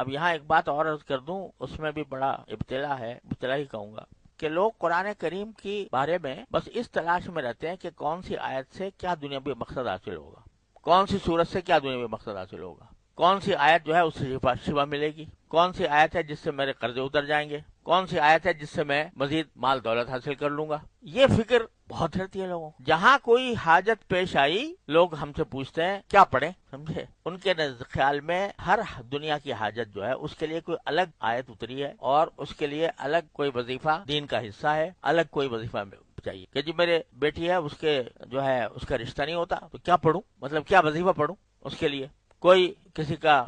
اب یہاں ایک بات اور عرض کر دوں، اس میں بھی بڑا ابتلا ہے، ابتلا ہی کہوں گا، کہ لوگ قرآن کریم کی بارے میں بس اس تلاش میں رہتے ہیں کہ کون سی آیت سے کیا دنیاوی مقصد حاصل ہوگا، کون سی صورت سے کیا دنیاوی مقصد حاصل ہوگا، کون سی آیت جو ہے اس سے شفا ملے گی، کون سی آیت ہے جس سے میرے قرضے اتر جائیں گے، کون سی آیت ہے جس سے میں مزید مال دولت حاصل کر لوں گا۔ یہ فکر بہت رہتی ہے لوگوں، جہاں کوئی حاجت پیش آئی لوگ ہم سے پوچھتے ہیں کیا پڑھیں، سمجھے؟ ان کے خیال میں ہر دنیا کی حاجت جو ہے اس کے لیے کوئی الگ آیت اتری ہے، اور اس کے لیے الگ کوئی وظیفہ دین کا حصہ ہے، الگ کوئی وظیفہ چاہیے کہ جی میرے بیٹی ہے، اس کے جو ہے اس کا رشتہ نہیں ہوتا تو کیا پڑھوں، مطلب کیا وظیفہ پڑھوں اس کے لیے، کوئی کسی کا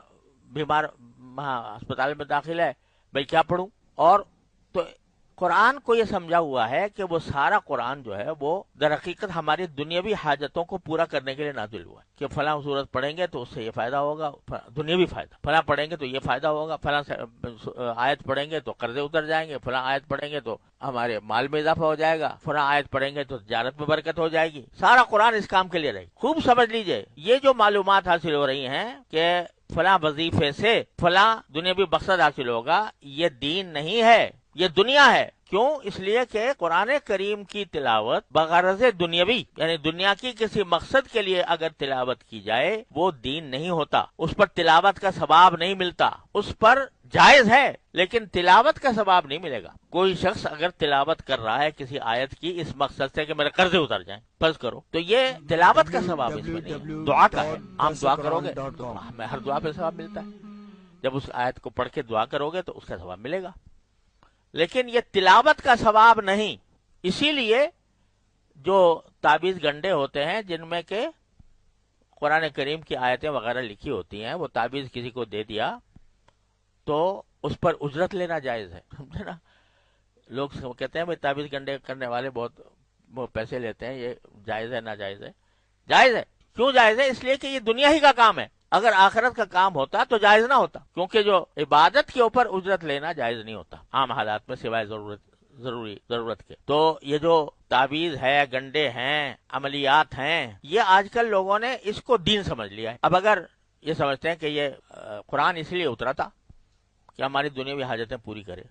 بیمار اسپتال میں داخل ہے، بھائی کیا پڑھوں، اور تو قرآن کو یہ سمجھا ہوا ہے کہ وہ سارا قرآن جو ہے وہ در حقیقت ہماری دنیاوی حاجتوں کو پورا کرنے کے لیے نازل ہوا ہے، کہ فلاں صورت پڑھیں گے تو اس سے یہ فائدہ ہوگا، دنیاوی فائدہ، فلاں پڑھیں گے تو یہ فائدہ ہوگا، فلاں آیت پڑھیں گے تو قرضے اتر جائیں گے، فلاں آیت پڑھیں گے تو ہمارے مال میں اضافہ ہو جائے گا، فلاں آیت پڑھیں گے تو تجارت میں برکت ہو جائے گی۔ سارا قرآن اس کام کے لیے رہے، خوب سمجھ لیجئے۔ یہ جو معلومات حاصل ہو رہی ہیں کہ فلاں وظیفے سے فلاں دنیاوی مقصد حاصل ہوگا، یہ دین نہیں ہے، یہ دنیا ہے۔ کیوں؟ اس لیے کہ قرآن کریم کی تلاوت بغرض دنیاوی، یعنی دنیا کی کسی مقصد کے لیے اگر تلاوت کی جائے وہ دین نہیں ہوتا، اس پر تلاوت کا ثواب نہیں ملتا، اس پر جائز ہے لیکن تلاوت کا ثواب نہیں ملے گا۔ کوئی شخص اگر تلاوت کر رہا ہے کسی آیت کی اس مقصد سے کہ میرے قرضے اتر جائیں، فرض کرو، تو یہ تلاوت کا ثواب اس میں نہیں، دعا کا ہے۔ عام دعا کرو گے تو ہمیں ہر دعا پہ ثواب ملتا ہے، جب اس آیت کو پڑھ کے دعا کرو گے تو اس کا ثواب ملے گا، لیکن یہ تلاوت کا ثواب نہیں۔ اسی لیے جو تعویذ گنڈے ہوتے ہیں جن میں کہ قرآن کریم کی آیتیں وغیرہ لکھی ہوتی ہیں، وہ تعویذ کسی کو دے دیا تو اس پر اجرت لینا جائز ہے، سمجھے نا؟ لوگ کہتے ہیں بھائی تعویذ گنڈے کرنے والے بہت پیسے لیتے ہیں، یہ جائز ہے ناجائز ہے؟ جائز ہے۔ کیوں جائز ہے؟ اس لیے کہ یہ دنیا ہی کا کام ہے، اگر آخرت کا کام ہوتا تو جائز نہ ہوتا، کیونکہ جو عبادت کے اوپر اجرت لینا جائز نہیں ہوتا عام حالات میں سوائے ضرورت کے۔ تو یہ جو تعویذ ہے، گنڈے ہیں، عملیات ہیں، یہ آج کل لوگوں نے اس کو دین سمجھ لیا ہے۔ اب اگر یہ سمجھتے ہیں کہ یہ قرآن اس لیے اترا تھا کہ ہماری دنیاوی حاجتیں پوری کرے،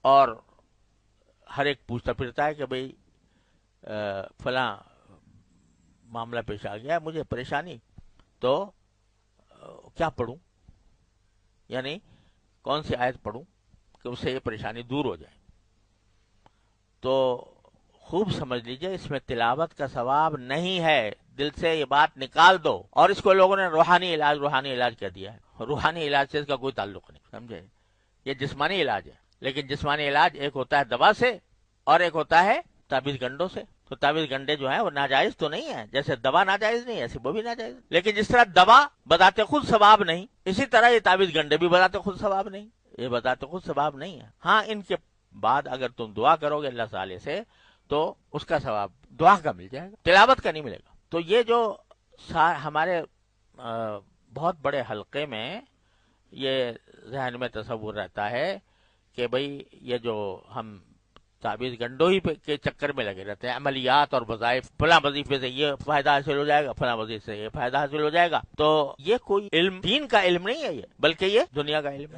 اور ہر ایک پوچھتا پھرتا ہے کہ بھئی فلاں معاملہ پیش آ گیا، مجھے پریشانی، تو کیا پڑھوں، یعنی کون سی آیت پڑھوں کہ اس سے یہ پریشانی دور ہو جائے، تو خوب سمجھ لیجئے اس میں تلاوت کا ثواب نہیں ہے، دل سے یہ بات نکال دو۔ اور اس کو لوگوں نے روحانی علاج کہہ دیا ہے، روحانی علاج سے اس کا کوئی تعلق نہیں، سمجھے؟ یہ جسمانی علاج ہے، لیکن جسمانی علاج ایک ہوتا ہے دوا سے اور ایک ہوتا ہے تعویذ گنڈوں سے۔ تو تعویذ گنڈے جو ہیں وہ ناجائز تو نہیں ہے، جیسے دوا ناجائز نہیں ایسے وہ بھی ناجائز، لیکن جس طرح دوا بذات خود ثواب نہیں، اسی طرح یہ تعویذ گنڈے بھی بذات خود ثواب نہیں، یہ بذات خود ثواب نہیں ہے۔ ہاں ان کے بعد اگر تم دعا کرو گے اللہ تعالی سے تو اس کا ثواب دعا کا مل جائے گا، تلاوت کا نہیں ملے گا۔ تو یہ جو ہمارے بہت بڑے حلقے میں یہ ذہن میں تصور رہتا ہے کہ بھئی یہ جو ہم تعویذ گنڈوں ہی کے چکر میں لگے رہتے ہیں، عملیات اور وظائف، فلاں وظیفے سے یہ فائدہ حاصل ہو جائے گا، فلاں وظیفے سے یہ فائدہ حاصل ہو جائے گا، تو یہ کوئی علم دین کا علم نہیں ہے، یہ بلکہ یہ دنیا کا علم ہے۔